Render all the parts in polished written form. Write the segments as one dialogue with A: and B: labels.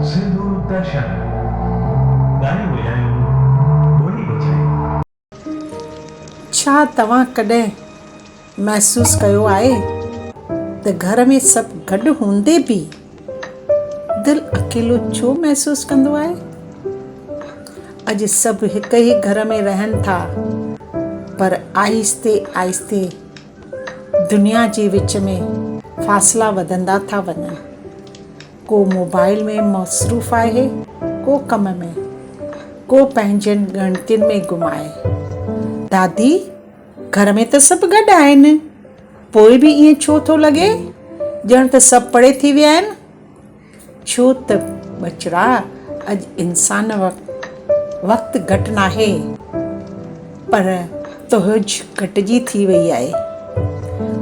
A: सिंधु दर्शन गाने वॼायो ॿोली बचाई।
B: छा तव्हां कॾहिं महसूसु कयो आहे त घर में सभु गॾु हूंदे बि दिलि अकेलो छो महसूसु कंदो आहे? अॼु सभु हिक ई घर में रहनि था, पर आहिस्ते आहिस्ते दुनिया जे विच में फ़ासिला वधंदा था वञनि। को मोबाइल में मसरूफ़ आहे, को कम में, को पंहिंजनि ॻणतियुनि में गुम आहे। दादी, घर में त सभु गॾु आहिनि, पोइ बि ईअं छो थो लॻे ॼण त सभु परे थी विया आहिनि? छो त बचड़ा, अॼु इंसान वक़्तु घटि नाहे, पर तोहज घटिजी थी वई आहे।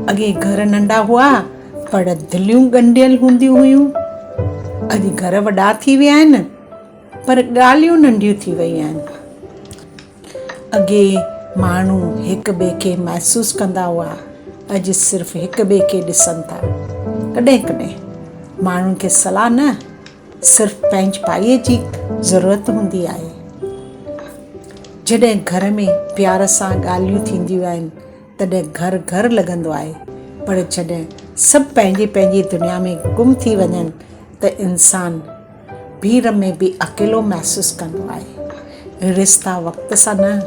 B: अॻे घर नंढा हुआ पर दिलियूं ॻंढियल हूंदियूं हुयूं। अॼु घर वॾा थी विया आहिनि पर ॻाल्हियूं नंढियूं थी वयूं आहिनि। अॻे माण्हू हिक ॿिए खे महसूसु कंदा हुआ, अॼु सिर्फ़ु हिक ॿिए खे ॾिसनि था। कॾहिं कॾहिं माण्हुनि खे सलाह न, सिर्फ़ु पंहिंजी पाईअ जी ज़रूरत हूंदी आहे। जॾहिं घर में प्यार सां ॻाल्हियूं थींदियूं आहिनि तॾहिं घर घर लॻंदो आहे, पर जॾहिं सभु पंहिंजी पंहिंजी दुनिया में गुम थी वञनि त इंसान भीड़ में बि अकेलो महसूसु कंदो आहे। रिश्ता वक़्त सां न,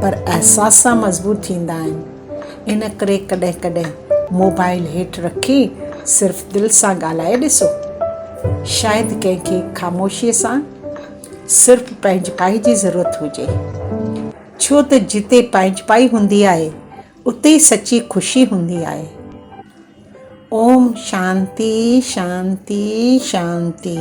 B: पर अहसास सां मज़बूत थींदा आहिनि। इन करे कॾहिं कॾहिं मोबाइल हेठि रखी सिर्फ़ु दिलि सां ॻाल्हाए ॾिसो। शायदि कंहिंखे ख़ामोशीअ सां सिर्फ़ु पंहिंजी पाई जी ज़रूरत हुजे, छो त जिते पंहिंजी पाई हूंदी आहे उते ई सची ख़ुशी हूंदी आहे। ओम शांति शांति शांति।